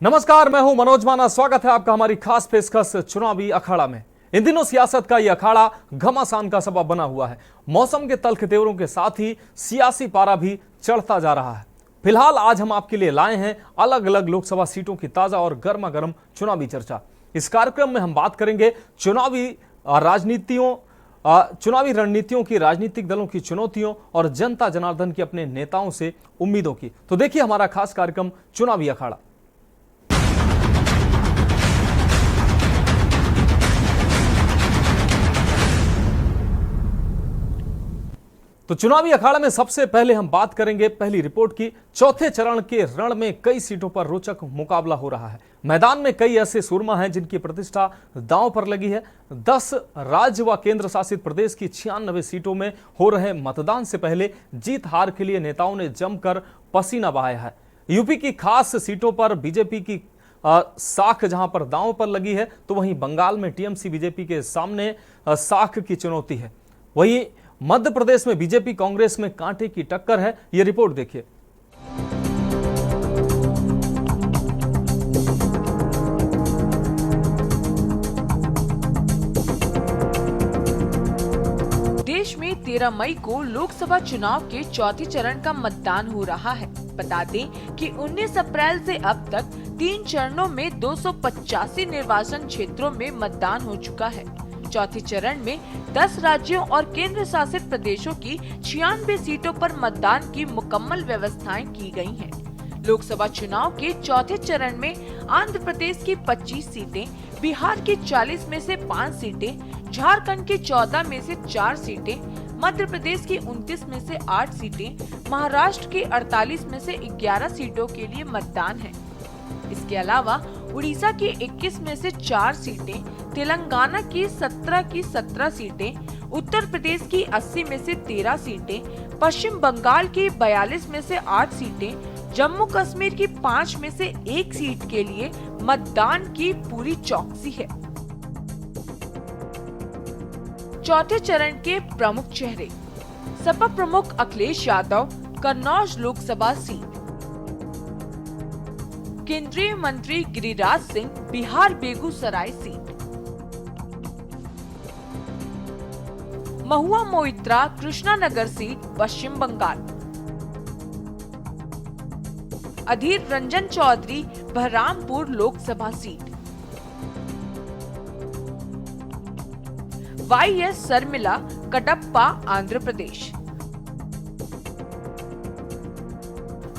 नमस्कार, मैं हूं मनोज माना। स्वागत है आपका हमारी खास पेशकश चुनावी अखाड़ा में। इन दिनों सियासत का यह अखाड़ा घमासान का सबब बना हुआ है। मौसम के तल्ख तेवरों के साथ ही सियासी पारा भी चढ़ता जा रहा है। फिलहाल आज हम आपके लिए लाए हैं अलग अलग लोकसभा सीटों की ताजा और गर्मा गर्म चुनावी चर्चा। इस कार्यक्रम में हम बात करेंगे चुनावी रणनीतियों की, राजनीतिक दलों की चुनौतियों और जनता जनार्दन की अपने नेताओं से उम्मीदों की। तो देखिए हमारा खास कार्यक्रम चुनावी अखाड़ा। तो चुनावी अखाड़ा में सबसे पहले हम बात करेंगे पहली रिपोर्ट की। चौथे चरण के रण में कई सीटों पर रोचक मुकाबला हो रहा है। मैदान में कई ऐसे सूरमा हैं जिनकी प्रतिष्ठा दांव पर लगी है। 10 राज्य व केंद्र शासित प्रदेश की 96 सीटों में हो रहे मतदान से पहले जीत हार के लिए नेताओं ने जमकर पसीना बहाया है। यूपी की खास सीटों पर बीजेपी की साख जहां पर दांव पर लगी है, तो वहीं बंगाल में टीएमसी बीजेपी के सामने साख की चुनौती है। वहीं मध्य प्रदेश में बीजेपी कांग्रेस में कांटे की टक्कर है। यह रिपोर्ट देखिए। देश में 13 मई को लोकसभा चुनाव के चौथे चरण का मतदान हो रहा है। बता दें कि 19 अप्रैल से अब तक 3 चरणों में 285 निर्वाचन क्षेत्रों में मतदान हो चुका है। चौथे चरण में 10 राज्यों और केंद्र शासित प्रदेशों की 96 सीटों पर मतदान की मुकम्मल व्यवस्थाएं की गई हैं। लोकसभा चुनाव के चौथे चरण में आंध्र प्रदेश की 25 सीटें, बिहार की 40 में से 5 सीटें, झारखंड की 14 में से 4 सीटें, मध्य प्रदेश की 29 में से 8 सीटें, महाराष्ट्र की 48 में से 11 सीटों के लिए मतदान है। इसके अलावा उड़ीसा की 21 में से 4 सीटें, तेलंगाना की 17 सीटें, उत्तर प्रदेश की 80 में से 13 सीटें, पश्चिम बंगाल की 42 में से 8 सीटें, जम्मू कश्मीर की 5 में से 1 सीट के लिए मतदान की पूरी चौकसी है। चौथे चरण के प्रमुख चेहरे। सपा प्रमुख अखिलेश यादव, कन्नौज लोकसभा सीट। केंद्रीय मंत्री गिरिराज सिंह, बिहार बेगूसराय सीट। महुआ मोइत्रा, कृष्णानगर सीट, पश्चिम Bengal. Adhir Ranjan Chaudhary, Baharampur Lok Sabha seat. YS Sharmila, Kadapa, Andhra Pradesh.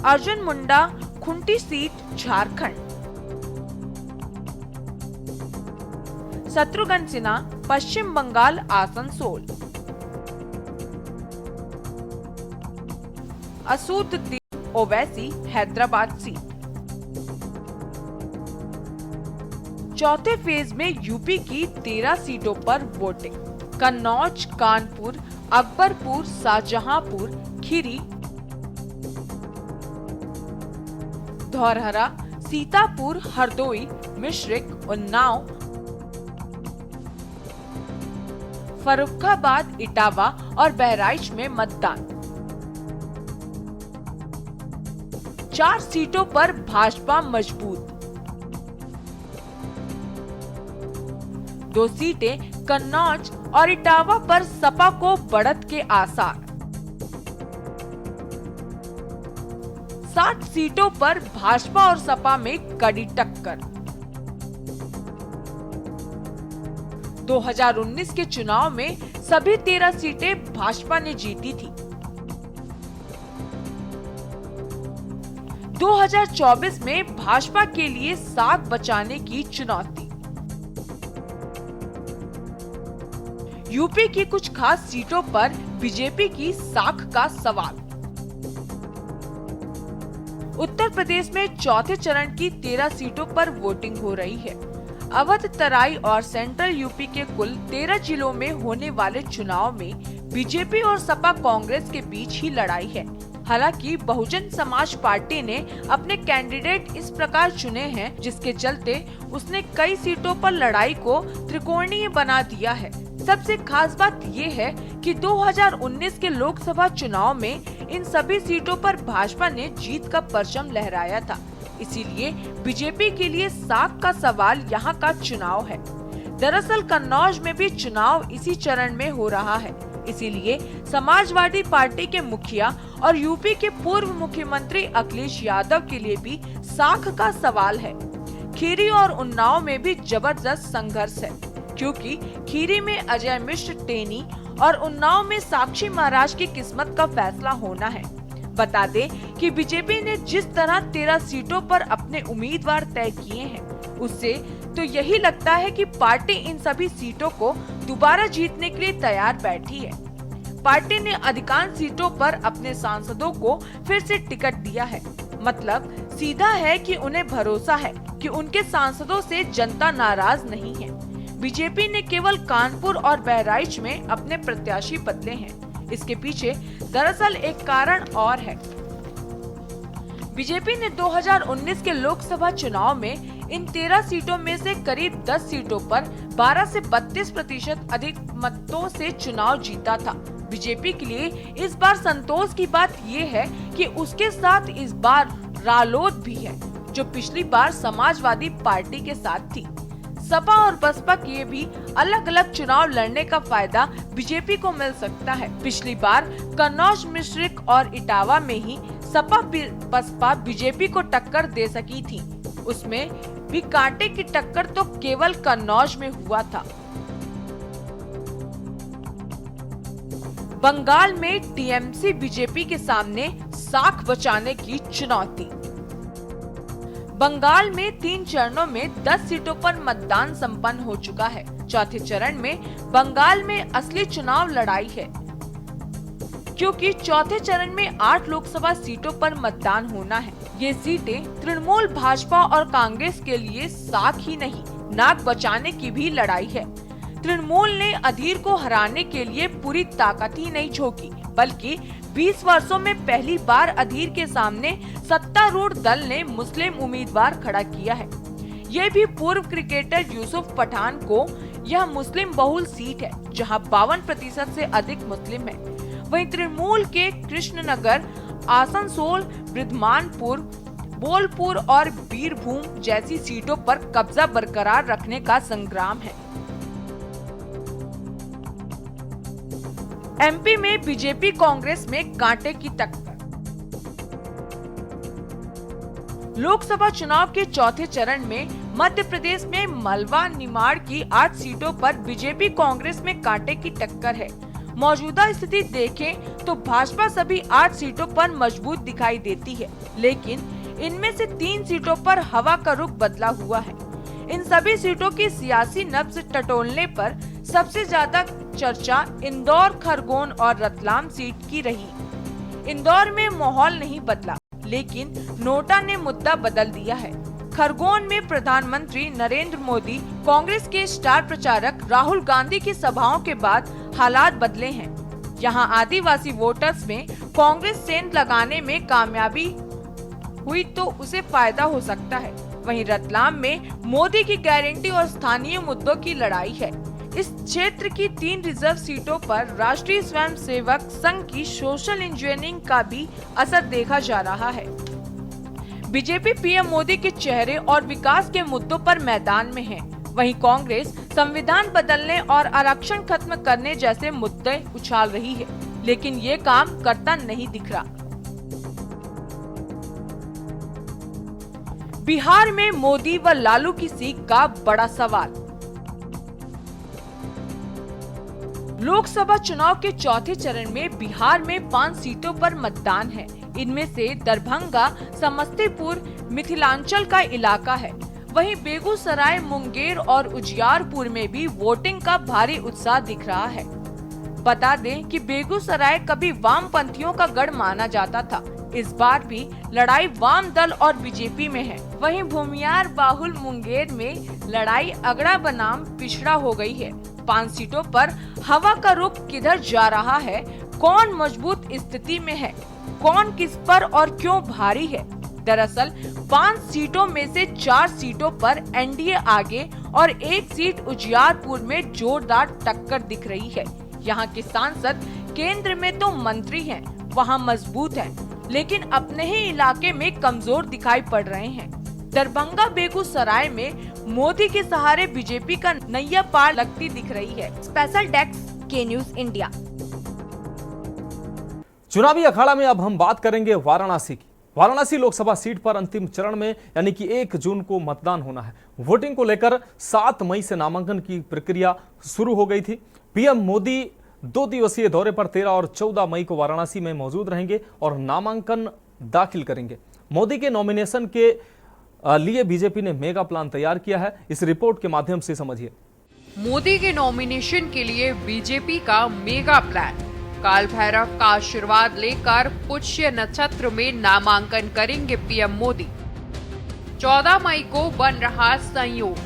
Arjun Munda, Khunti seat, Jharkhand. Shatrughan Sinha, पश्चिम बंगाल, आसनसोल। असदुद्दीन ओवैसी, हैदराबाद सीट। चौथे फेज में यूपी की 13 सीटों पर वोटिंग। कन्नौज, कानपुर, अकबरपुर, शाहजहांपुर, खीरी, धौरहरा, सीतापुर, हरदोई, मिश्रिक, उन्नाव, फर्रुखाबाद, इटावा और बहराइच में मतदान। 4 सीटों पर भाजपा मजबूत। 2 सीटें कन्नौज और इटावा पर सपा को बढ़त के आसार। 7 सीटों पर भाजपा और सपा में कड़ी टक्कर। 2019 के चुनाव में सभी 13 सीटें भाजपा ने जीती थी। 2024 में भाजपा के लिए साख बचाने की चुनौती। यूपी की कुछ खास सीटों पर बीजेपी की साख का सवाल। उत्तर प्रदेश में चौथे चरण की 13 सीटों पर वोटिंग हो रही है। अवध, तराई और सेंट्रल यूपी के कुल 13 जिलों में होने वाले चुनाव में बीजेपी और सपा कांग्रेस के बीच ही लड़ाई है। हालांकि बहुजन समाज पार्टी ने अपने कैंडिडेट इस प्रकार चुने हैं जिसके चलते उसने कई सीटों पर लड़ाई को त्रिकोणीय बना दिया है। सबसे खास बात ये है कि 2019 के लोकसभा चुनाव में इन सभी सीटों पर भाजपा ने जीत का परचम लहराया था। इसीलिए बीजेपी के लिए साख का सवाल यहाँ का चुनाव है। दरअसल कन्नौज में भी चुनाव इसी चरण में हो रहा है, इसीलिए समाजवादी पार्टी के मुखिया और यूपी के पूर्व मुख्यमंत्री अखिलेश यादव के लिए भी साख का सवाल है। खीरी और उन्नाव में भी जबरदस्त संघर्ष है, क्योंकि खीरी में अजय मिश्र टेनी और उन्नाव में साक्षी महाराज की किस्मत का फैसला होना है। बता दें कि बीजेपी ने जिस तरह 13 सीटों पर अपने उम्मीदवार तय किए हैं, उससे तो यही लगता है कि पार्टी इन सभी सीटों को दोबारा जीतने के लिए तैयार बैठी है। पार्टी ने अधिकांश सीटों पर अपने सांसदों को फिर से टिकट दिया है। मतलब सीधा है कि उन्हें भरोसा है कि उनके सांसदों से जनता नाराज नहीं है। बीजेपी ने केवल कानपुर और बहराइच में अपने प्रत्याशी बदले हैं। इसके पीछे दरअसल एक कारण और है। बीजेपी ने 2019 के लोकसभा चुनाव में इन 13 सीटों में से करीब 10 सीटों पर 12 से 32% अधिक मतों से चुनाव जीता था। बीजेपी के लिए इस बार संतोष की बात ये है कि उसके साथ इस बार रालोद भी है, जो पिछली बार समाजवादी पार्टी के साथ थी। सपा और बसपा के भी अलग अलग चुनाव लड़ने का फायदा बीजेपी को मिल सकता है। पिछली बार कन्नौज, मिश्रिक और इटावा में ही सपा बसपा बीजेपी को टक्कर दे सकी थी। उसमें भी कांटे की टक्कर तो केवल कन्नौज में हुआ था। बंगाल में टीएमसी बीजेपी के सामने साख बचाने की चुनौती। बंगाल में 3 चरणों में 10 सीटों पर मतदान संपन्न हो चुका है। चौथे चरण में बंगाल में असली चुनाव लड़ाई है, क्योंकि चौथे चरण में 8 लोकसभा सीटों पर मतदान होना है। ये सीटें तृणमूल, भाजपा और कांग्रेस के लिए साख ही नहीं, नाक बचाने की भी लड़ाई है। तृणमूल ने अधीर को हराने के लिए पूरी ताकत ही नहीं झोंकी, बल्कि 20 वर्षों में पहली बार अधीर के सामने सत्तारूढ़ दल ने मुस्लिम उम्मीदवार खड़ा किया है। ये भी पूर्व क्रिकेटर यूसुफ पठान को। यह मुस्लिम बहुल सीट है, जहां 52% से अधिक मुस्लिम है। वहीं तृणमूल के कृष्णनगर, आसनसोल, बृद्धमानपुर, बोलपुर और बीरभूम जैसी सीटों पर कब्जा बरकरार रखने का संग्राम है। एमपी में बीजेपी कांग्रेस में कांटे की टक्कर। लोकसभा चुनाव के चौथे चरण में मध्य प्रदेश में मलवा, निमाड़ की 8 सीटों पर बीजेपी कांग्रेस में कांटे की टक्कर है। मौजूदा स्थिति देखें तो भाजपा सभी 8 सीटों पर मजबूत दिखाई देती है, लेकिन इनमें से 3 सीटों पर हवा का रुख बदला हुआ है। इन सभी सीटों की सियासी नब्ज टटोलने पर सबसे ज्यादा चर्चा इंदौर, खरगोन और रतलाम सीट की रही। इंदौर में माहौल नहीं बदला, लेकिन नोटा ने मुद्दा बदल दिया है। खरगोन में प्रधानमंत्री नरेंद्र मोदी, कांग्रेस के स्टार प्रचारक राहुल गांधी की सभाओं के बाद हालात बदले हैं। यहां आदिवासी वोटर्स में कांग्रेस सेंध लगाने में कामयाबी हुई तो उसे फायदा हो सकता है। वहीं रतलाम में मोदी की गारंटी और स्थानीय मुद्दों की लड़ाई है। इस क्षेत्र की 3 रिजर्व सीटों पर राष्ट्रीय स्वयंसेवक संघ की सोशल इंजीनियरिंग का भी असर देखा जा रहा है। बीजेपी पीएम मोदी के चेहरे और विकास के मुद्दों पर मैदान में है। वहीं कांग्रेस संविधान बदलने और आरक्षण खत्म करने जैसे मुद्दे उछाल रही है, लेकिन ये काम करता नहीं दिख रहा। बिहार में मोदी व लालू की सीख का बड़ा सवाल। लोकसभा चुनाव के चौथे चरण में बिहार में 5 सीटों पर मतदान है। इनमें से दरभंगा, समस्तीपुर मिथिलांचल का इलाका है। वहीं बेगूसराय, मुंगेर और उजियारपुर में भी वोटिंग का भारी उत्साह दिख रहा है। बता दें कि बेगूसराय कभी वामपंथियों का गढ़ माना जाता था। इस बार भी लड़ाई वाम दल और बीजेपी में है। वहीं भूमियार बाहुल मुंगेर में लड़ाई अगड़ा बनाम पिछड़ा हो गई है। 5 सीटों पर हवा का रुख किधर जा रहा है, कौन मजबूत स्थिति में है, कौन किस पर और क्यों भारी है। दरअसल 5 सीटों में से 4 सीटों पर एनडीए आगे और 1 सीट उजियारपुर में जोरदार टक्कर दिख रही है। यहाँ के सांसद केंद्र में तो मंत्री हैं, वहाँ मजबूत है। लेकिन अपने ही इलाके में कमजोर दिखाई पड़ रहे हैं। दरभंगा बेगूसराय में मोदी के सहारे बीजेपी का नैया पार लगती दिख रही है। स्पेशल डेस्क के न्यूज इंडिया। चुनावी अखाड़ा में अब हम बात करेंगे वाराणसी की। वाराणसी लोकसभा सीट पर अंतिम चरण में यानी कि 1 जून को मतदान होना है। वोटिंग को लेकर 7 मई से नामांकन की प्रक्रिया शुरू हो गई थी। पीएम मोदी 2 दिवसीय दौरे पर 13 और 14 मई को वाराणसी में मौजूद रहेंगे और नामांकन दाखिल करेंगे। मोदी के नॉमिनेशन के लिए बीजेपी ने मेगा प्लान तैयार किया है। इस रिपोर्ट के माध्यम से समझिए। मोदी के नॉमिनेशन के लिए बीजेपी का मेगा प्लान। काल भैरव का आशीर्वाद लेकर पुष्य नक्षत्र में नामांकन करेंगे पीएम मोदी। 14 मई को बन रहा संयोग।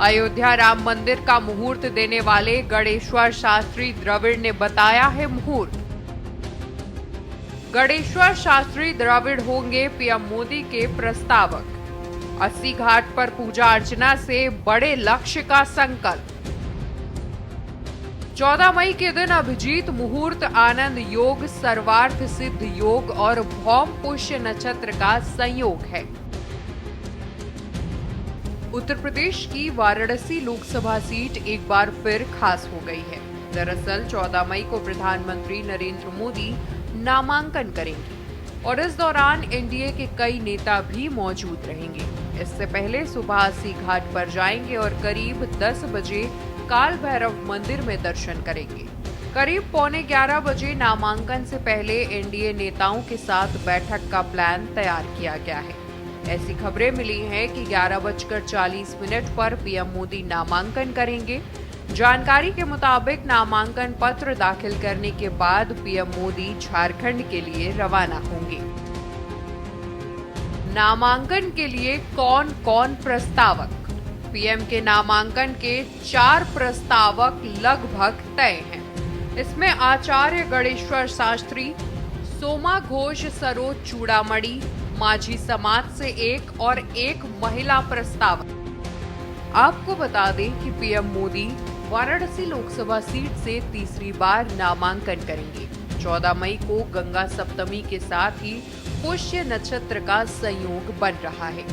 अयोध्या राम मंदिर का मुहूर्त देने वाले गणेश्वर शास्त्री द्रविड़ ने बताया है मुहूर्त। गणेश्वर शास्त्री द्रविड़ होंगे पीएम मोदी के प्रस्तावक। 80 घाट पर पूजा अर्चना से बड़े लक्ष्य का संकल्प। 14 मई के दिन अभिजीत मुहूर्त आनंद योग, सर्वार्थ सिद्ध योग और भौम पुष्य नक्षत्र का संयोग है। उत्तर प्रदेश की वाराणसी लोकसभा सीट एक बार फिर खास हो गई है। दरअसल 14 मई को प्रधानमंत्री नरेंद्र मोदी नामांकन करेंगे और इस दौरान एनडीए के कई नेता भी मौजूद रहेंगे। इससे पहले सुबह 80 घाट पर जाएंगे और करीब 10 बजे काल भैरव मंदिर में दर्शन करेंगे। करीब 11:15 बजे नामांकन से पहले एनडीए नेताओं के साथ बैठक का प्लान तैयार किया गया है। ऐसी खबरें मिली हैं कि 11:40 पर पीएम मोदी नामांकन करेंगे। जानकारी के मुताबिक नामांकन पत्र दाखिल करने के बाद पीएम मोदी झारखंड के लिए रवाना होंगे। नामांकन के लिए कौन कौन प्रस्तावक? पीएम के नामांकन के 4 प्रस्तावक लगभग तय हैं। इसमें आचार्य गणेश्वर शास्त्री, सोमा घोष सरोज चूड़ामणि, माझी समाज से 1 और 1 महिला प्रस्तावक। आपको बता दें कि पीएम मोदी वाराणसी लोकसभा सीट से तीसरी बार नामांकन करेंगे। 14 मई को गंगा सप्तमी के साथ ही पुष्य नक्षत्र का संयोग बन रहा है।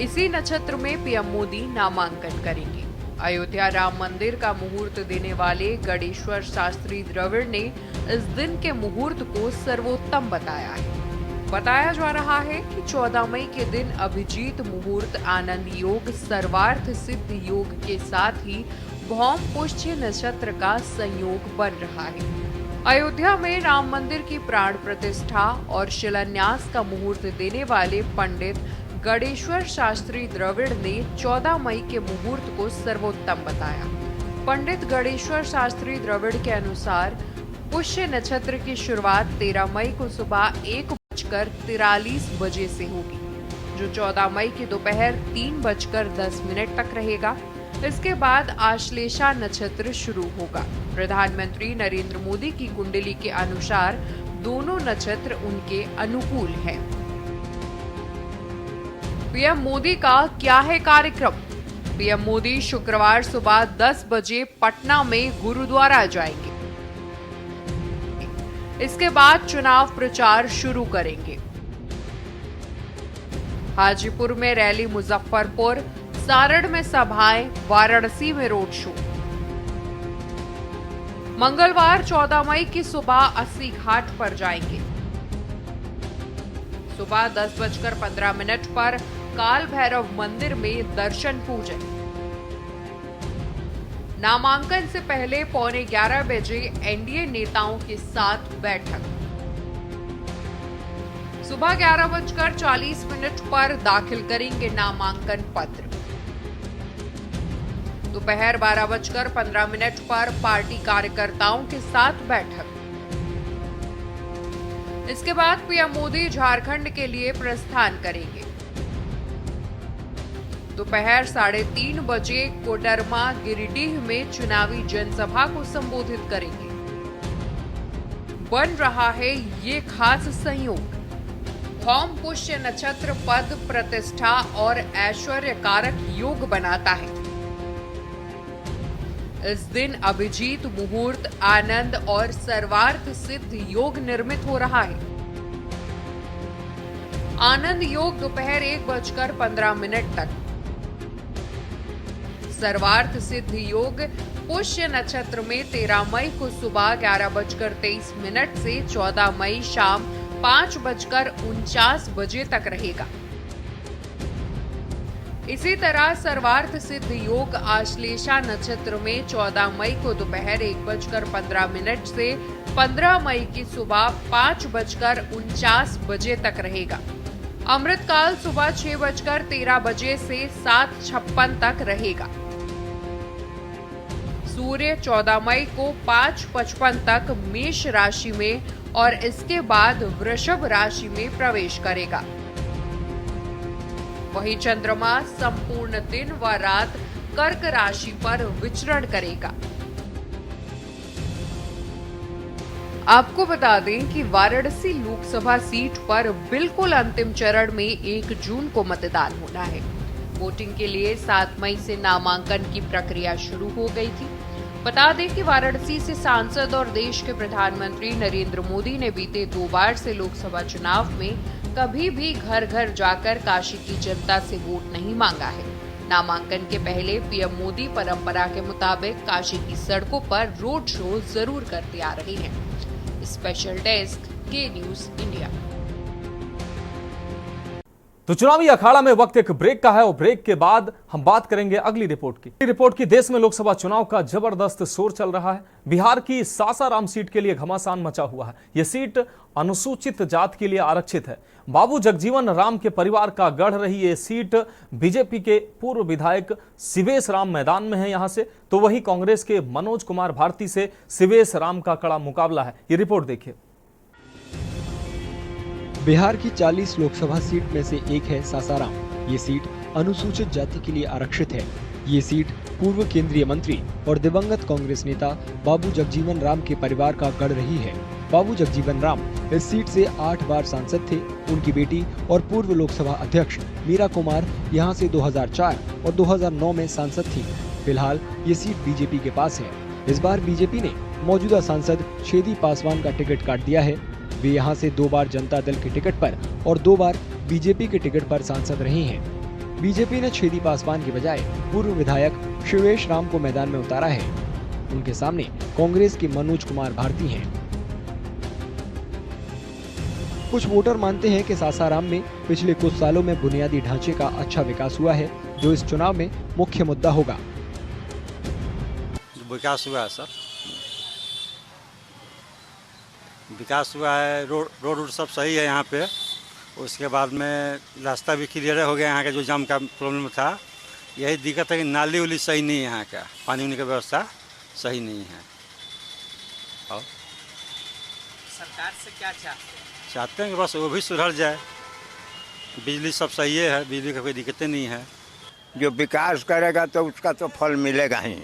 इसी नक्षत्र में पीएम मोदी नामांकन करेंगे। अयोध्या राम मंदिर का मुहूर्त देने वाले गणेश्वर शास्त्री द्रविड़ ने इस दिन के मुहूर्त को सर्वोत्तम बताया है। बताया जा रहा है कि 14 मई के दिन अभिजीत मुहूर्त आनंद योग, सर्वार्थ सिद्ध योग के साथ ही भौम पुष्य नक्षत्र का संयोग बन रहा है। अयोध्या में राम मंदिर की प्राण प्रतिष्ठा और शिलान्यास का मुहूर्त देने वाले पंडित गणेश्वर शास्त्री द्रविड़ ने 14 मई के मुहूर्त को सर्वोत्तम बताया। पंडित गणेश्वर शास्त्री द्रविड़ के अनुसार पुष्य नक्षत्र की शुरुआत 13 मई को सुबह 1:43 बजे से होगी, जो 14 मई की दोपहर 3:10 तक रहेगा। इसके बाद आश्लेषा नक्षत्र शुरू होगा। प्रधानमंत्री नरेंद्र मोदी की कुंडली के अनुसार दोनों नक्षत्र उनके अनुकूल हैं। पीएम मोदी का क्या है कार्यक्रम? पीएम मोदी शुक्रवार सुबह 10 बजे पटना में गुरुद्वारा जाएंगे। इसके बाद चुनाव प्रचार शुरू करेंगे। हाजीपुर में रैली, मुजफ्फरपुर, सारण में सभाएं, वाराणसी में रोड शो। मंगलवार 14 मई की सुबह 80 घाट पर जाएंगे। सुबह 10:15 पर काल भैरव मंदिर में दर्शन पूजन। नामांकन से पहले 11:15 बजे एनडीए नेताओं के साथ बैठक। सुबह 11:40 पर दाखिल करेंगे नामांकन पत्र। दोपहर 12:15 पर पार्टी कार्यकर्ताओं के साथ बैठक। इसके बाद पीएम मोदी झारखंड के लिए प्रस्थान करेंगे। दोपहर 3:30 बजे कोडरमा, गिरिडीह में चुनावी जनसभा को संबोधित करेंगे। बन रहा है ये खास संयोग। भौम पुष्य नक्षत्र पद, प्रतिष्ठा और ऐश्वर्य कारक योग बनाता है। इस दिन अभिजीत मुहूर्त, आनंद और सर्वार्थ सिद्ध योग निर्मित हो रहा है। आनंद योग दोपहर 1:15 तक, सर्वार्थ सिद्ध योग पुष्य नक्षत्र में 13 मई को सुबह 11:23 से 14 मई शाम 5:49 बजे तक रहेगा। इसी तरह सर्वार्थ सिद्ध योग आश्लेषा नक्षत्र में 14 मई को दोपहर 1:15 से 15 मई की सुबह 5:49 बजे तक रहेगा। अमृतकाल सुबह 6:13 बजे से 7:56 तक रहेगा। सूर्य 14 मई को 5:55 तक मेष राशि में और इसके बाद वृषभ राशि में प्रवेश करेगा। वहीं चंद्रमा संपूर्ण दिन व रात कर्क राशि पर विचरण करेगा। आपको बता दें कि वाराणसी लोकसभा सीट पर बिल्कुल अंतिम चरण में 1 जून को मतदान होना है। वोटिंग के लिए 7 मई से नामांकन की प्रक्रिया शुरू हो गई थी। बता दें कि वाराणसी से सांसद और देश के प्रधानमंत्री नरेंद्र मोदी ने बीते 2 बार से लोकसभा चुनाव में कभी भी घर घर जाकर काशी की जनता से वोट नहीं मांगा है। नामांकन के पहले पीएम मोदी परंपरा के मुताबिक काशी की सड़कों पर रोड शो जरूर करते आ रहे हैं। स्पेशल डेस्क के न्यूज इंडिया। तो चुनावी अखाड़ा में वक्त एक ब्रेक का है और ब्रेक के बाद हम बात करेंगे अगली रिपोर्ट की। देश में लोकसभा चुनाव का जबरदस्त शोर चल रहा है। बिहार की सासाराम सीट के लिए घमासान मचा हुआ है। यह सीट अनुसूचित जाति के लिए आरक्षित है। बाबू जगजीवन राम के परिवार का गढ़ रही ये सीट बीजेपी के पूर्व विधायक शिवेश राम मैदान में है यहां से, तो वही कांग्रेस के मनोज कुमार भारती से शिवेश राम का कड़ा मुकाबला है। ये रिपोर्ट देखिए। बिहार की 40 लोकसभा सीट में से एक है सासाराम। ये सीट अनुसूचित जाति के लिए आरक्षित है। ये सीट पूर्व केंद्रीय मंत्री और दिवंगत कांग्रेस नेता बाबू जगजीवन राम के परिवार का गढ़ रही है। बाबू जगजीवन राम इस सीट से 8 बार सांसद थे। उनकी बेटी और पूर्व लोकसभा अध्यक्ष मीरा कुमार यहाँ से 2004 और 2009 में सांसद थी। फिलहाल ये सीट बीजेपी के पास है। इस बार बीजेपी ने मौजूदा सांसद छेदी पासवान का टिकट काट दिया है। वे यहाँ से 2 बार जनता दल के टिकट पर और 2 बार बीजेपी के टिकट पर सांसद रहे हैं। बीजेपी ने छेदी पासवान की बजाय पूर्व विधायक शिवेश राम को मैदान में उतारा है। उनके सामने कांग्रेस के मनोज कुमार भारती हैं। कुछ वोटर मानते हैं कि सासाराम में पिछले कुछ सालों में बुनियादी ढांचे का अच्छा विकास हुआ है, जो इस चुनाव में मुख्य मुद्दा होगा। विकास हुआ है सर, विकास हुआ है। रोड सब सही है यहाँ पे। उसके बाद में रास्ता भी क्लियर हो गया। यहाँ का जो जाम का प्रॉब्लम था, यही दिक्कत है कि नाली उली सही नहीं है। यहाँ का पानी उनी की व्यवस्था सही नहीं है। और सरकार से क्या चाहते हैं कि बस वो भी सुधर जाए। बिजली सब सही है, बिजली का कोई दिक्कतें नहीं है। जो विकास करेगा तो उसका तो फल मिलेगा ही।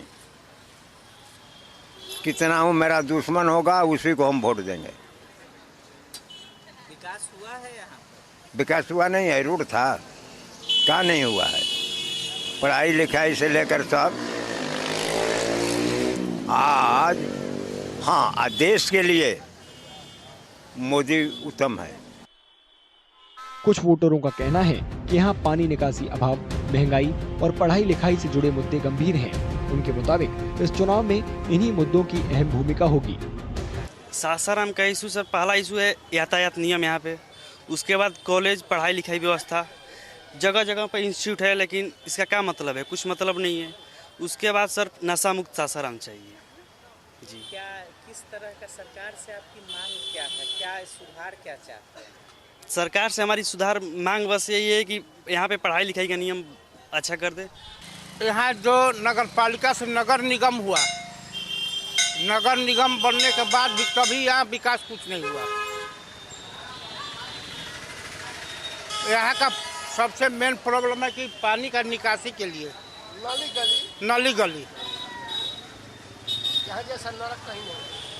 कितना हो मेरा दुश्मन होगा उसी को हम वोट देंगे। विकास हुआ है यहाँ पर? विकास हुआ नहीं है, रोड था, क्या नहीं हुआ है। पढ़ाई लिखाई से लेकर सब आज हाँ देश के लिए मोदी उत्तम है। कुछ वोटरों का कहना है कि यहाँ पानी निकासी अभाव, महंगाई और पढ़ाई लिखाई से जुड़े मुद्दे गंभीर हैं। उनके मुताबिक इस चुनाव में इन्हीं मुद्दों की अहम भूमिका होगी। सासाराम का इशू सर, पहला इशू है यातायात नियम यहाँ पे। उसके बाद कॉलेज, पढ़ाई लिखाई व्यवस्था, जगह जगह पर इंस्टीट्यूट है, लेकिन इसका क्या मतलब है? कुछ मतलब नहीं है। उसके बाद सर नशा मुक्त सासाराम चाहिए जी। क्या किस तरह का सरकार से आपकी मांग क्या है? क्या सुधार क्या चाहते हैं? सरकार से हमारी सुधार मांग बस यही है कि यहाँ पे पढ़ाई लिखाई का नियम अच्छा कर दे। यहाँ जो नगर पालिका से नगर निगम हुआ, नगर निगम बनने के बाद भी कभी यहाँ विकास कुछ नहीं हुआ। यहाँ का सबसे मेन प्रॉब्लम है कि पानी का निकासी के लिए नली गली यहाँ जैसा नरक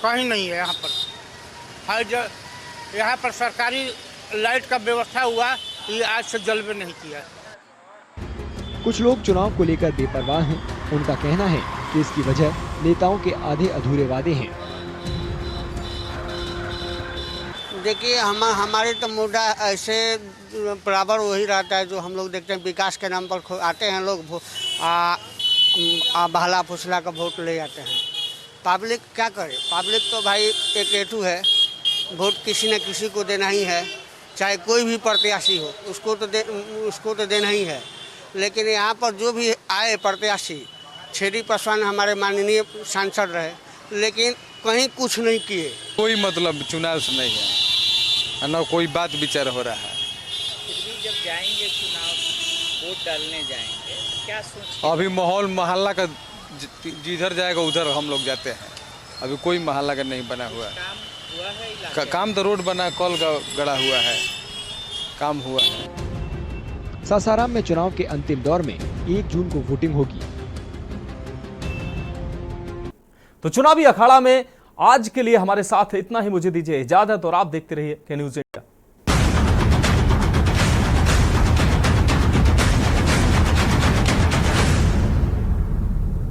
कहीं नहीं है। यहाँ पर हर यहाँ पर सरकारी लाइट का व्यवस्था हुआ, ये आज से जल्द नहीं किया। कुछ लोग चुनाव को लेकर बेपरवाह हैं। उनका कहना है तो इसकी वजह नेताओं के आधे अधूरे वादे हैं। देखिए हमारे तो मुद्दा ऐसे बराबर वही रहता है जो हम लोग देखते हैं। विकास के नाम पर आते हैं लोग, बहला फुसला का वोट ले जाते हैं। पब्लिक क्या करे? पब्लिक तो भाई एक एटू है, वोट किसी न किसी को देना ही है, चाहे कोई भी प्रत्याशी हो, उसको तो देना ही है। लेकिन यहाँ पर जो भी आए प्रत्याशी, छेदी पासवान हमारे माननीय सांसद रहे, लेकिन कहीं कुछ नहीं किए। कोई मतलब चुनाव से नहीं है, न कोई बात विचार हो रहा है। फिर भी जब जाएंगे चुनाव वोट डालने जाएंगे, क्या सोच? अभी माहौल मोहल्ला का जिधर जाएगा उधर हम लोग जाते हैं। अभी कोई मोहल्ला का नहीं बना हुआ है। काम हुआ है इलाके? काम तो रोड बना, कॉल का गड़ा हुआ है, काम हुआ है। सासाराम में चुनाव के अंतिम दौर में 1 जून को वोटिंग होगी। तो चुनावी अखाड़ा में आज के लिए हमारे साथ इतना ही। मुझे दीजिए इजाजत और आप देखते रहिए के न्यूज़।